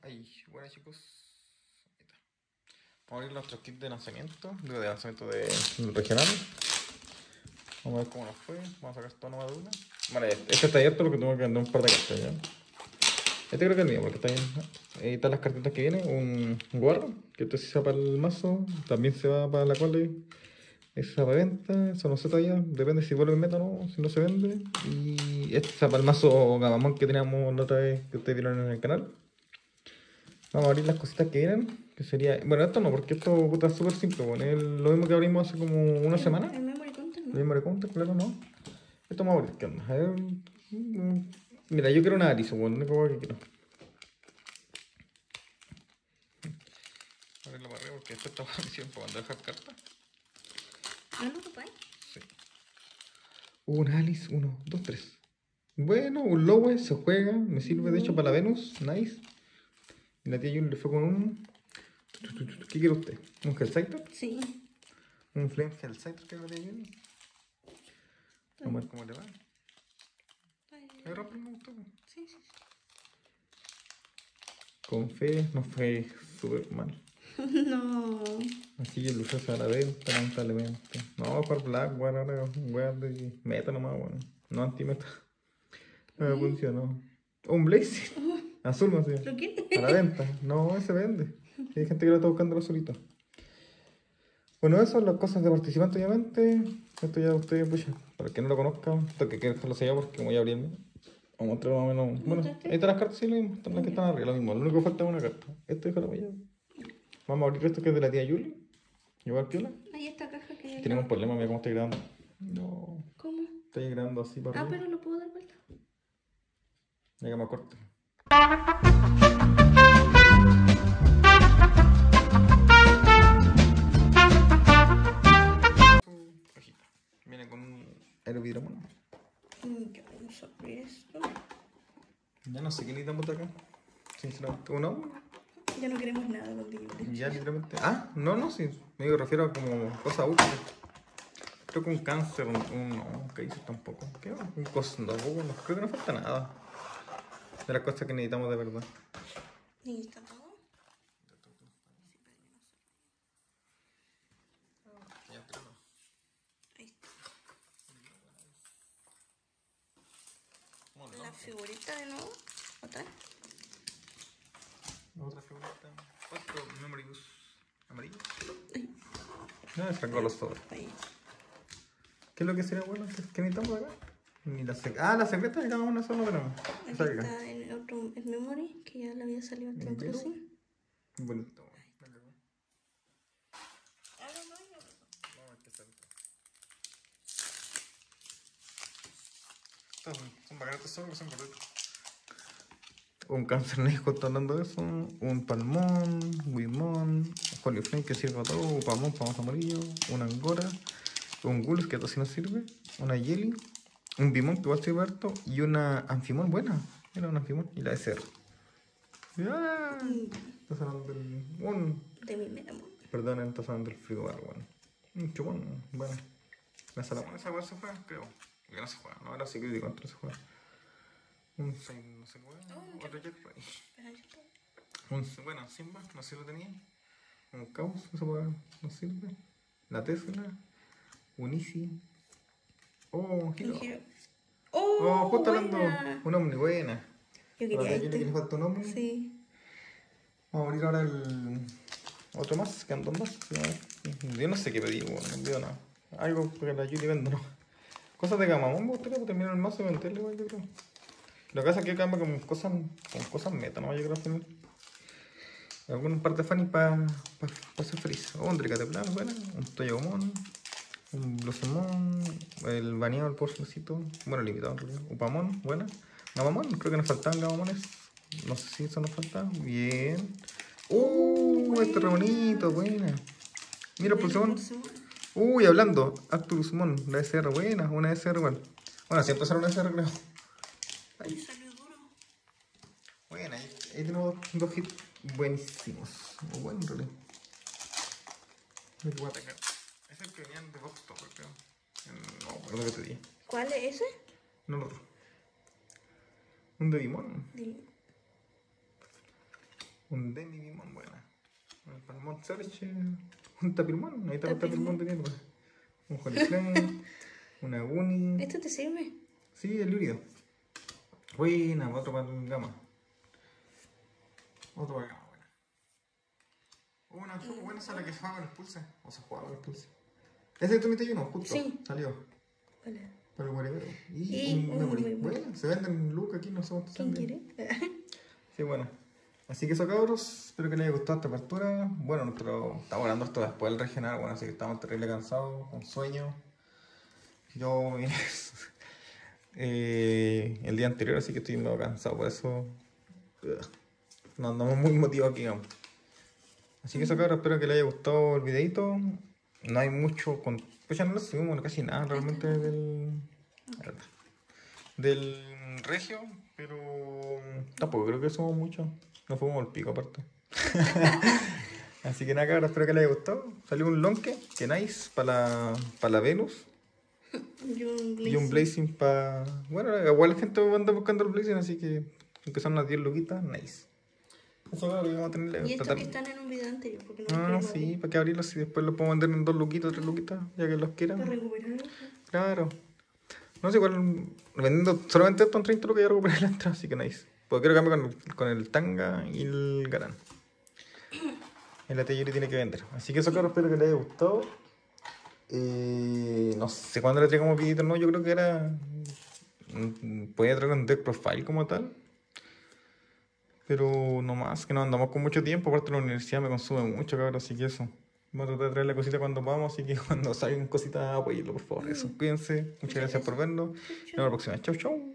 Ahí, bueno chicos, ahí está. Vamos a abrir nuestro kit de lanzamiento, de regional. Vamos a ver cómo nos fue, vamos a sacar esto nomás de una. Vale, este está abierto porque tengo que vender un par de cartas ya. Este creo que es el mío porque está bien. Ahí están las cartitas que vienen, un guarro, que este sí se va para el mazo, también se va para la cole. Esa para venta, eso no sé todavía, depende si vuelve en meta o no, si no se vende. Y este se va para el mazo Gamamon que teníamos la otra vez que ustedes vieron en el canal. Vamos a abrir las cositas que vienen, que sería... Bueno, esto no, porque esto puta, es súper simple, bueno, es lo mismo que abrimos hace como una semana. El memory counter, ¿no? El memory counter, claro, ¿no? Esto vamos a abrir, ¿qué onda? A ver... Mira, yo quiero una Alice, bueno, la única cosa que quiero. Abrirlo para arriba porque esto está buenísimo para cuando dejar cartas. ¿No lo ocupáis? Sí. Una Alice, 1, 2, 3. Bueno, un Lowe se juega, me sirve de hecho para la Venus, nice. Y la tía Jun le fue con un... ¿Qué quiere usted? ¿Un Hellsighter? Sí. ¿Un Flame Hellsighter que es la tía Jun? Vamos a ver cómo le va. ¿Me rompe? Me gustó. Sí, sí, sí. Con fe nos fue súper mal. No. Así que el uso se a la venta, lamentablemente. No, para Blackguard ahora, weón de meta nomás, weón. No anti-meta. No me funcionó. Un Blaze. Azul, no sé. ¿Lo quieres? A la venta. No, ese vende. Hay gente que lo está buscando lo solito. Bueno, eso, las cosas de participante, obviamente. Esto ya ustedes, pues, para el que no lo conozca, esto que quiero dejarlo sellado porque como ya abrí el mío. Vamos a mostrar más o menos. Bueno, ahí están las cartas, sí, lo mismo. Están las que están arriba, lo mismo. Lo único que falta es una carta. Esto déjalo para allá. Vamos a abrir esto que es de la tía Yuli. Igual piola. Hay esta caja que... Tenemos un problema, mira cómo estoy grabando. No. ¿Cómo? Estoy grabando así para Ah, arriba. pero lo puedo dar vuelta. Mira que me corte. Cajita. Viene con un aerovidromono. Ya vamos a abrir esto. Ya no sé qué necesitamos de acá. Sinceramente. ¿Uno? Ya no queremos nada con Digimon. Ya literalmente. Ah, no, sí. Me refiero a como cosas útiles. Creo que un cáncer, no, ¿qué dices tampoco? ¿Qué? Un cos, no, creo que no falta nada. De las cosas que necesitamos de verdad. ¿Y está todo? Ahí está. La figurita de nuevo. ¿Otra? Otra figurita. ¿Cuánto memory use amarillo? No, sacó los sobres. Ahí. ¿Qué es lo que sería bueno? ¿Qué necesitamos de acá? Ni la la secreta de cada una solo tenemos. Aquí está el otro, el memory, que ya le había salido al Crossing. Bonito. Son bacanas estos sobres, son correctos. Un Cancernejo está hablando de eso. Un Palmón, Wimon, Holy Flame que sirve a todo. Un Palmón, Palmón amarillo. Un Angora. Un Gulls que esto sí nos sirve. Una Jelly. Un Bimon que igual sirve harto. Y una Anfimón buena. Era una Anfimón. Y la SR. ¡Ah! Está sonando del. De mi memory. Perdón, está sonando el frigobar, bueno. Un chupón, bueno. La salamona esa igual se juega, creo. Porque no se juega, no, ahora sí que digo, no se juega. Un no se juega. Otro Jack Ray. Bueno, Simba, no sé si lo tenía. Un Caos, eso no sirve. La Tesla. Un Easy. Oh, Hero. Oh, justo hablando. Una Omni buena. Yo quería que le falta un Omni. Sí. Vamos a abrir ahora el otro más, que andan más. Yo no sé qué pedir, bueno, no veo nada. Algo que la Yuli vende, ¿no? Cosas de Gamamon me gustaría terminar el mazo y venderle, igual, yo creo. Lo que pasa es que cambia con cosas meta, ¿no? Yo creo al final. Alguna parte de Fanny para ser feliz. Oh, un Dricate Plan, buena. Un Toyomon. Un Blossomon. El baneado, el porcito. Bueno, limitado en realidad. Upamon, buena. Gamamon, creo que nos faltaban Gamamones. No sé si eso nos falta. Bien. Este es re bonito, buena. Mira, Pulsón. Uy, hablando. Acturusmon, la SR buena, una SR igual. Bueno, siempre será una SR, creo. Ahí salió duro. Buena, ahí tenemos dos hits buenísimos. O bueno, en realidad. Es el que venían de Box Top, creo. No, perdón que te dije. ¿Cuál es ese? No, el otro. Un Devimon. Un Demi Limón, buena. Un Palmont Search, un Tapirmón. Ahí está un Tapirmón de mierda. Un Holiflame, una Guni. ¿Esto te sirve? Sí, el híbrido. Buena, otro para el gama. Otro para el gama, buena. Una súper buena esa la que se juega con el pulse. O se juega con el pulse. Ese es el 31, justo. Sí. Salió. Vale. Para el guarevero. Y un memory. muy bueno. Bueno, se venden en Luca aquí, no sé cuánto ¿Quién salen. quiere? Sí, bueno. Así que eso, cabros. Espero que les haya gustado esta apertura. Bueno, estamos hablando esto después del regional, bueno, así que estamos terrible cansados, con sueño. Yo vine el día anterior, así que estoy medio cansado, por eso no andamos muy motivados aquí, vamos. Así que eso, cabros, espero que les haya gustado el videito. No hay mucho con... Pues ya no lo subimos casi nada realmente del regio, pero tampoco creo que somos mucho. No fuimos al pico aparte. Así que nada, cabros, espero que les haya gustado. Salió un lonque, que nice, para la Venus. Y un Blazing para... Bueno, igual la gente anda buscando el Blazing, así que aunque son unas 10 luquitas, nice. Eso claro, vamos a tenerle. Y estos que están en un video anterior, porque no Ah, sí, para que abrirlos y después los puedo vender en 2 luquitas, 3 luquitas, ya que los quieran. para recuperarlo. Claro. No sé, igual vendiendo solamente esto en 30 lucas ya recuperé la entrada, así que nice. Porque quiero cambiar con el Tanga y el Garán. El Ateyuri tiene que vender. Así que eso, claro, espero que les haya gustado. No sé cuándo le traigamos videito, no, yo creo que era... Podía traer un deck profile como tal. Pero no más, que no andamos con mucho tiempo, aparte la universidad me consume mucho, cabrón, así que eso. Vamos a tratar de traer la cosita cuando vamos, así que cuando salgan cositas, apóyenlo, por favor. Eso, cuídense, muchas gracias por vernos. Nos vemos la próxima. Chau, chau.